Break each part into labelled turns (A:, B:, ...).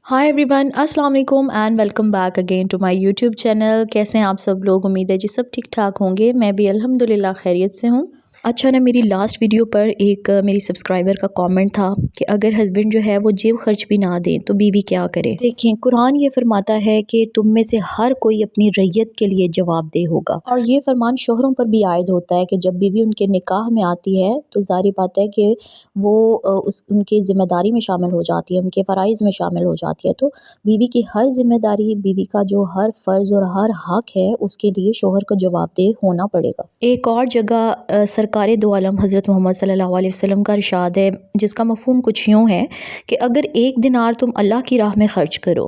A: हाय everyone, अस्सलाम वालेकुम and welcome back again to my YouTube channel. कैसे हैं आप सब लोग? उम्मीद है जी सब ठीक ठाक होंगे। मैं भी अल्हम्दुलिल्लाह खैरियत से हूँ। अच्छा ना, मेरी लास्ट वीडियो पर एक मेरी सब्सक्राइबर का कमेंट था कि अगर हस्बैंड जो है वो जेब खर्च भी ना दें तो बीवी क्या करे। देखें, कुरान ये फरमाता है कि तुम में से हर कोई अपनी रैयत के लिए जवाबदेह होगा, और ये फरमान शोहरों पर भी आयद होता है कि जब बीवी उनके निकाह में आती है तो ज़ाहिर बात है कि वो उनकी ज़िम्मेदारी में शामिल हो जाती है, उनके फ़राइज़ में शामिल हो जाती है। तो बीवी की हर ज़िम्मेदारी, बीवी का जो हर फ़र्ज़ और हर हक़ है, उसके लिए शोहर को जवाबदेह होना पड़ेगा। एक और जगह सरकारे दो आलम हज़रत मोहम्मद सल्लल्लाहु अलैहि वसल्लम का इरशाद है, जिसका मफ़हूम कुछ यूँ है कि अगर एक दिनार तुम अल्लाह की राह में ख़र्च करो,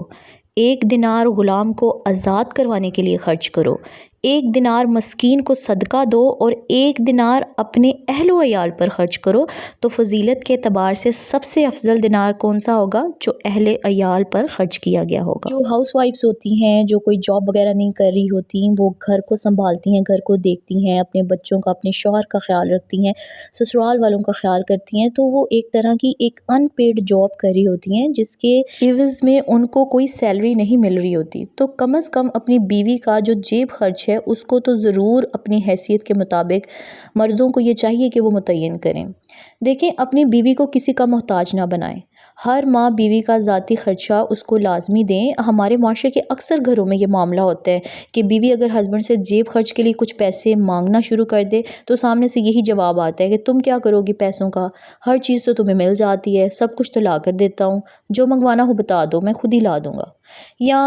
A: एक दिनार ग़ुलाम को आज़ाद करवाने के लिए ख़र्च करो, एक दिनार मस्कीन को सदका दो और एक दिनार अपने अहलो अयाल पर ख़र्च करो, तो फ़जीलत के एतबार से सबसे अफजल दिनार कौन सा होगा? जो अहले अयाल पर ख़र्च किया गया होगा। जो हाउस वाइफ्स होती हैं, जो कोई जॉब वगैरह नहीं कर रही होती, वो घर को संभालती हैं, घर को देखती हैं, अपने बच्चों का, अपने शौहर का ख्याल रखती हैं, ससुराल वालों का ख्याल करती हैं, तो वो एक तरह की एक अनपेड जॉब कर रही होती हैं, जिसके एवज़ में उनको कोई सैलरी नहीं मिल रही होती। तो कम अज़ कम अपनी बीवी का जो जेब खर्च है उसको तो ज़रूर अपनी हैसियत के मुताबिक मर्दों को ये चाहिए कि वो मुतय्यन करें। देखें, अपनी बीवी को किसी का मोहताज ना बनाएं। हर माँ बीवी का ज़ाती ख़र्चा उसको लाजमी दें। हमारे माशरे के अक्सर घरों में ये मामला होता है कि बीवी अगर हस्बैंड से जेब खर्च के लिए कुछ पैसे मांगना शुरू कर दे तो सामने से यही जवाब आता है कि तुम क्या करोगी पैसों का, हर चीज़ तो तुम्हें मिल जाती है, सब कुछ तो ला कर देता हूँ, जो मंगवाना हो बता दो, मैं खुद ही ला दूँगा। या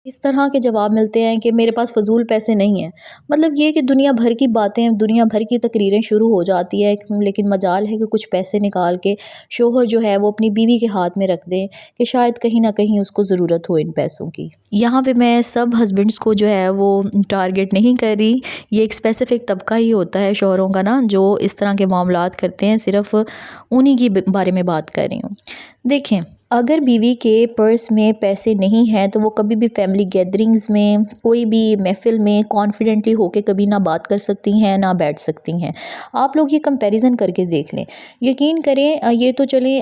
A: इस तरह के जवाब मिलते हैं कि मेरे पास फ़जूल पैसे नहीं हैं। मतलब ये कि दुनिया भर की बातें, दुनिया भर की तकरीरें शुरू हो जाती है, लेकिन मजाल है कि कुछ पैसे निकाल के शोहर जो है वो अपनी बीवी के हाथ में रख दें कि शायद कहीं ना कहीं उसको ज़रूरत हो इन पैसों की। यहाँ पे मैं सब हस्बैंड्स को जो है वो टारगेट नहीं कर रही, ये एक स्पेसिफ़िक तबका ही होता है शोहरों का ना, जो इस तरह के मामलात करते हैं, सिर्फ़ उन्हीं की बारे में बात कर रही हूँ। देखें, अगर बीवी के पर्स में पैसे नहीं हैं तो वो कभी भी फैमिली गैदरिंग्स में, कोई भी महफ़िल में कॉन्फिडेंटली होके कभी ना बात कर सकती हैं, ना बैठ सकती हैं। आप लोग ये कंपैरिज़न करके देख लें। यकीन करें, ये तो चलें,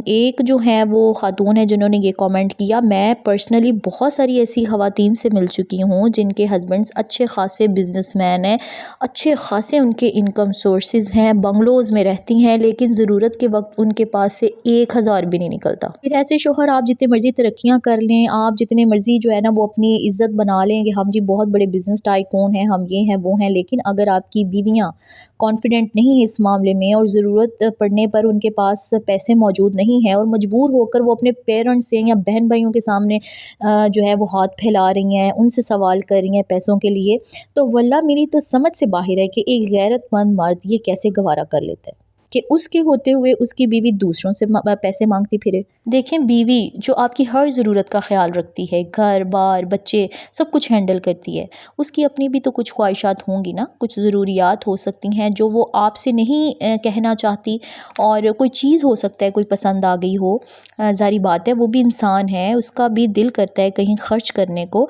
A: एक जो है वो ख़ातून है जिन्होंने ये कमेंट किया। मैं पर्सनली बहुत सारी ऐसी ख़वातीन से मिल चुकी हूँ जिनके हस्बैंड्स अच्छे ख़ासे बिजनेसमैन हैं, अच्छे ख़ासे उनके इनकम सोर्सेज़ हैं, बंगलोज़ में रहती हैं, लेकिन ज़रूरत के वक्त उनके पास से 1000 भी नहीं निकलता। फिर ऐसे शोहर, आप जितने मर्ज़ी तरक्कियाँ कर लें, आप जितने मर्ज़ी जो है ना वो अपनी इज़्ज़त बना लें कि हम जी बहुत बड़े बिज़नेस टाइकून हैं, हम ये हैं वो हैं, लेकिन अगर आपकी बीवियाँ कॉन्फिडेंट नहीं है इस मामले में और ज़रूरत पड़ने पर उनके पास पैसे मौजूद नहीं हैं और मजबूर होकर वो अपने पेरेंट्स से या बहन भाइयों के सामने जो है वो हाथ फैला रही हैं, उनसे सवाल कर रही हैं पैसों के लिए, तो वल्लाह मेरी तो समझ से बाहर है कि एक गैरतमंद मर्द ये कैसे गवारा कर लेता है कि उसके होते हुए उसकी बीवी दूसरों से पैसे मांगती फिरे। देखें, बीवी जो आपकी हर ज़रूरत का ख्याल रखती है, घर बार बच्चे सब कुछ हैंडल करती है, उसकी अपनी भी तो कुछ ख्वाहिशात होंगी ना, कुछ ज़रूरियात हो सकती हैं जो वो आपसे नहीं कहना चाहती, और कोई चीज़ हो सकता है कोई पसंद आ गई हो। ज़ाहिर बात है वो भी इंसान है, उसका भी दिल करता है कहीं ख़र्च करने को,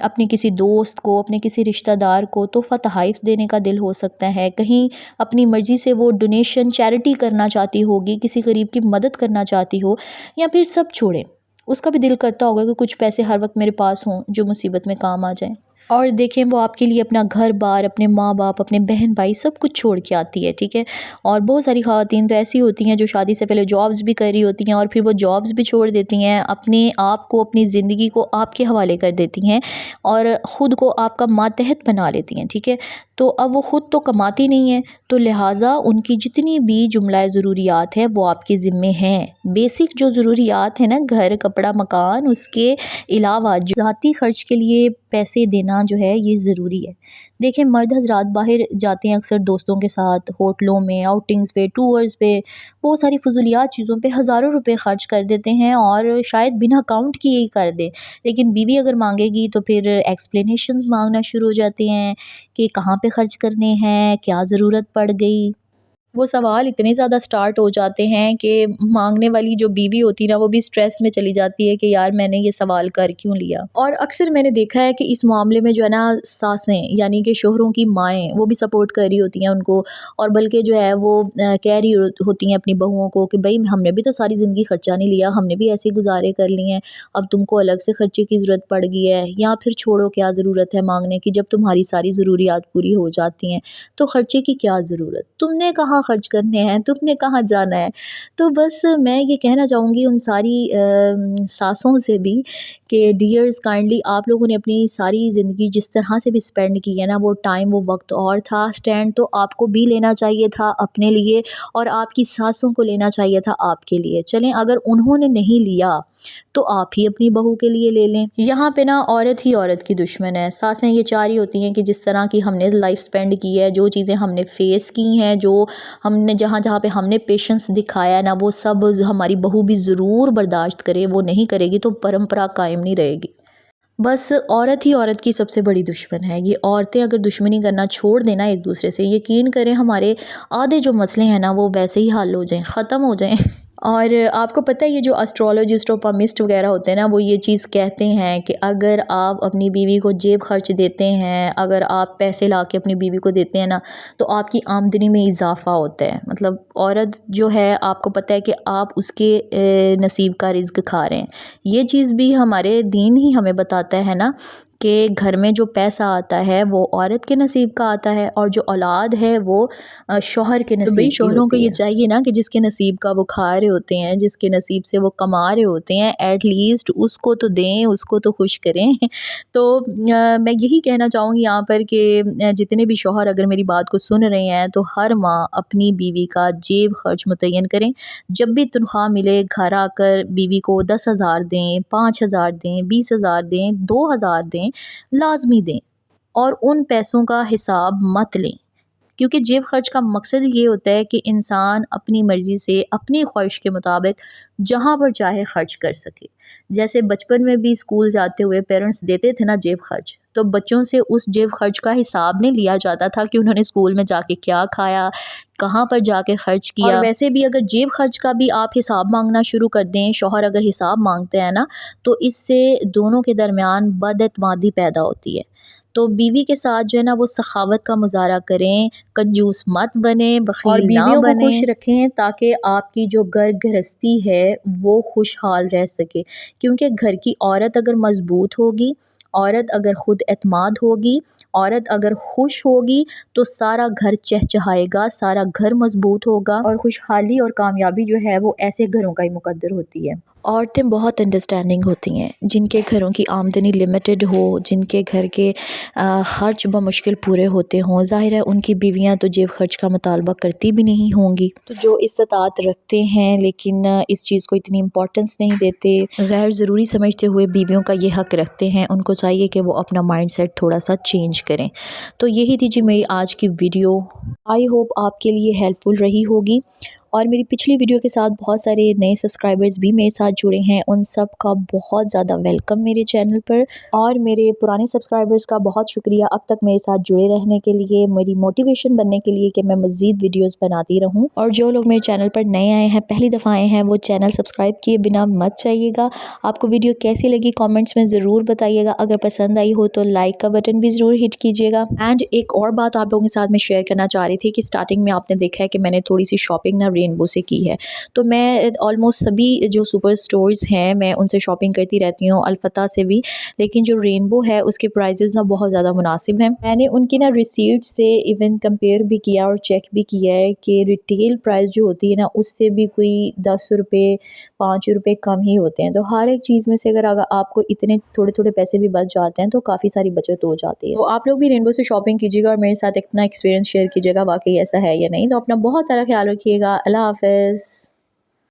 A: अपने किसी दोस्त को, अपने किसी रिश्तेदार को तोहफ़ा तोहाइफ देने का दिल हो सकता है, कहीं अपनी मर्ज़ी से वो डोनेशन चैरिटी करना चाहती होगी, किसी गरीब की मदद करना चाहती हो, या फिर सब छोड़ें, उसका भी दिल करता होगा कि कुछ पैसे हर वक्त मेरे पास हों जो मुसीबत में काम आ जाएं। और देखें, वो आपके लिए अपना घर बार, अपने माँ बाप, अपने बहन भाई सब कुछ छोड़ के आती है, ठीक है। और बहुत सारी ख़वातीन तो ऐसी होती हैं जो शादी से पहले जॉब्स भी कर रही होती हैं और फिर वो जॉब्स भी छोड़ देती हैं, अपने आप को, अपनी ज़िंदगी को आपके हवाले कर देती हैं और ख़ुद को आपका मातहत बना लेती हैं, ठीक है। तो अब वो ख़ुद तो कमाती नहीं है, तो लिहाजा उनकी जितनी भी जुमला ज़रूरियात है वो आपके ज़िम्मे हैं। बेसिक जो ज़रूरियात है ना, घर, कपड़ा, मकान, उसके अलावा ज़ाती ख़र्च के लिए पैसे देना जो है ये ज़रूरी है। देखें, मर्द हज़रात बाहर जाते हैं अक्सर दोस्तों के साथ, होटलों में, आउटिंग्स पे, टूर्स पे, बहुत सारी फ़ुज़ूलियात चीज़ों पे हज़ारों रुपए ख़र्च कर देते हैं और शायद बिना काउंट किए ही कर दें, लेकिन बीवी अगर मांगेगी तो फिर एक्सप्लेनेशंस मांगना शुरू हो जाते हैं कि कहाँ पे ख़र्च करने हैं, क्या ज़रूरत पड़ गई। وہ سوال اتنے زیادہ سٹارٹ ہو جاتے ہیں کہ مانگنے والی جو بیوی ہوتی ہے نا وہ بھی سٹریس میں چلی جاتی ہے کہ یار میں نے یہ سوال کر کیوں لیا۔ اور اکثر میں نے دیکھا ہے کہ اس معاملے میں جو ہے نا ساسیں یعنی کہ شوہروں کی مائیں وہ بھی سپورٹ کر رہی ہوتی ہیں ان کو، اور بلکہ جو ہے وہ کہہ رہی ہوتی ہیں اپنی بہوؤں کو کہ بھئی ہم نے بھی تو ساری زندگی خرچہ نہیں لیا، ہم نے بھی ایسے گزارے کر لیے ہیں، اب تم کو الگ سے خرچے کی ضرورت پڑ گئی ہے، یا پھر چھوڑو کیا ضرورت ہے مانگنے کی، جب تمہاری ساری ضروریات پوری ہو جاتی ہیں تو خرچے کی کیا ضرورت، تم نے کہاں خرچ کرنے ہیں، تم نے کہاں جانا ہے۔ تو بس میں یہ کہنا چاہوں گی ان ساری ساسوں سے بھی کہ ڈیئرز کائنڈلی آپ لوگوں نے اپنی ساری زندگی جس طرح سے بھی سپینڈ کی ہے نا، وہ ٹائم وہ وقت اور تھا، سٹینڈ تو آپ کو بھی لینا چاہیے تھا اپنے لیے، اور آپ کی ساسوں کو لینا چاہیے تھا آپ کے لیے۔ چلیں اگر انہوں نے نہیں لیا تو آپ ہی اپنی بہو کے لیے لے لیں۔ یہاں پہ نا عورت ہی عورت کی دشمن ہے۔ ساسیں یہ چاہ رہی ہوتی ہیں کہ جس طرح کی ہم نے لائف سپینڈ کی ہے، جو چیزیں ہم نے فیس کی ہیں، جو ہم نے جہاں پہ ہم نے پیشنس دکھایا ہے نا، وہ سب ہماری بہو بھی ضرور برداشت کرے، وہ نہیں کرے گی تو پرمپرا قائم نہیں رہے گی۔ بس عورت ہی عورت کی سب سے بڑی دشمن ہے۔ یہ عورتیں اگر دشمنی کرنا چھوڑ دینا ایک دوسرے سے، یقین کریں ہمارے آدھے جو مسئلے ہیں نا وہ ویسے ہی حل ہو جائیں، ختم ہو جائیں۔ اور آپ کو پتہ ہے یہ جو اسٹرولوجسٹ اور پامسٹ وغیرہ ہوتے ہیں نا، وہ یہ چیز کہتے ہیں کہ اگر آپ اپنی بیوی کو جیب خرچ دیتے ہیں، اگر آپ پیسے لا کے اپنی بیوی کو دیتے ہیں نا، تو آپ کی آمدنی میں اضافہ ہوتا ہے۔ مطلب عورت جو ہے آپ کو پتہ ہے کہ آپ اس کے نصیب کا رزق کھا رہے ہیں۔ یہ چیز بھی ہمارے دین ہی ہمیں بتاتا ہے نا کہ گھر میں جو پیسہ آتا ہے وہ عورت کے نصیب کا آتا ہے، اور جو اولاد ہے وہ شوہر کے نصیب کی ہوتی ہے۔ تو بھئی شوہروں کو یہ چاہیے نا کہ جس کے نصیب کا وہ کھا رہے ہوتے ہیں، جس کے نصیب سے وہ کما رہے ہوتے ہیں، ایٹ لیسٹ اس کو تو دیں، اس کو تو خوش کریں۔ تو میں یہی کہنا چاہوں گی یہاں پر کہ جتنے بھی شوہر اگر میری بات کو سن رہے ہیں تو ہر ماہ اپنی بیوی کا جیب خرچ متعین کریں۔ جب بھی تنخواہ ملے گھر آ کر بیوی کو 10,000 دیں، 5,000 دیں، 20,000 دیں، 2,000 دیں، لازمی دیں، اور ان پیسوں کا حساب مت لیں، کیونکہ جیب خرچ کا مقصد یہ ہوتا ہے کہ انسان اپنی مرضی سے اپنی خواہش کے مطابق جہاں پر چاہے خرچ کر سکے۔ جیسے بچپن میں بھی اسکول جاتے ہوئے پیرنٹس دیتے تھے نا جیب خرچ، تو بچوں سے اس جیب خرچ کا حساب نہیں لیا جاتا تھا کہ انہوں نے اسکول میں جا کے کیا کھایا، کہاں پر جا کے خرچ کیا۔ اور ویسے بھی اگر جیب خرچ کا بھی آپ حساب مانگنا شروع کر دیں، شوہر اگر حساب مانگتے ہیں نا، تو اس سے دونوں کے درمیان بد اعتمادی پیدا ہوتی ہے۔ تو بیوی کے ساتھ جو ہے نا وہ سخاوت کا مظاہرہ کریں، کنجوس مت بنیں، بخیل نہ بنیں، اور بیویوں کو خوش رکھیں تاکہ آپ کی جو گھر گرہستی ہے وہ خوشحال رہ سکے۔ کیونکہ گھر کی عورت اگر مضبوط ہوگی، عورت اگر خود اعتماد ہوگی، عورت اگر خوش ہوگی تو سارا گھر چہچہائے گا، سارا گھر مضبوط ہوگا، اور خوشحالی اور کامیابی جو ہے وہ ایسے گھروں کا ہی مقدر ہوتی ہے۔ عورتیں بہت انڈرسٹینڈنگ ہوتی ہیں، جن کے گھروں کی آمدنی لمیٹڈ ہو، جن کے گھر کے خرچ بمشکل پورے ہوتے ہوں، ظاہر ہے ان کی بیویاں تو جیب خرچ کا مطالبہ کرتی بھی نہیں ہوں گی۔ تو جو استطاعت رکھتے ہیں لیکن اس چیز کو اتنی امپورٹنس نہیں دیتے، غیر ضروری سمجھتے ہوئے بیویوں کا یہ حق رکھتے ہیں، ان کو چاہیے کہ وہ اپنا مائنڈ سیٹ تھوڑا سا چینج کریں۔ تو یہی تھی جی میری آج کی ویڈیو، آئی ہوپ آپ کے لیے ہیلپ فل رہی ہوگی۔ اور میری پچھلی ویڈیو کے ساتھ بہت سارے نئے سبسکرائبرز بھی میرے ساتھ جڑے ہیں، ان سب کا بہت زیادہ ویلکم میرے چینل پر، اور میرے پرانے سبسکرائبرز کا بہت شکریہ اب تک میرے ساتھ جڑے رہنے کے لیے، میری موٹیویشن بننے کے لیے کہ میں مزید ویڈیوز بناتی رہوں۔ اور جو لوگ میرے چینل پر نئے آئے ہیں، پہلی دفعہ آئے ہیں، وہ چینل سبسکرائب کیے بنا مت جائیے گا۔ آپ کو ویڈیو کیسی لگی کامنٹس میں ضرور بتائیے گا، اگر پسند آئی ہو تو لائک کا بٹن بھی ضرور ہٹ کیجیے گا۔ اینڈ ایک اور بات آپ لوگوں کے ساتھ میں شیئر کرنا چاہ رہی تھی کہ سٹارٹنگ میں آپ نے دیکھا ہے کہ میں نے تھوڑی سی شاپنگ نا رینبو سے کی ہے، تو میں آلموسٹ سبھی جو سپر سٹورز ہیں میں ان سے شاپنگ کرتی رہتی ہوں، الفتح سے بھی، لیکن جو رینبو ہے اس کے پرائزز نا بہت زیادہ مناسب ہیں۔ میں نے ان کی نا ریسیٹ سے ایون کمپیئر بھی کیا اور چیک بھی کیا ہے کہ ریٹیل پرائز جو ہوتی ہے نا اس سے بھی کوئی 10 روپے 5 روپے کم ہی ہوتے ہیں۔ تو ہر ایک چیز میں سے اگر آپ کو اتنے تھوڑے تھوڑے پیسے بھی بچ جاتے ہیں تو کافی ساری بچت ہو جاتی ہے۔ تو آپ لوگ بھی رینبو سے شاپنگ کیجیے گا اور میرے ساتھ اپنا ایکسپیرینس شیئر کیجیے گا واقعی ایسا ہے یا نہیں۔ تو اپنا بہت سارا خیال رکھیے گا۔ اللہ حافظ۔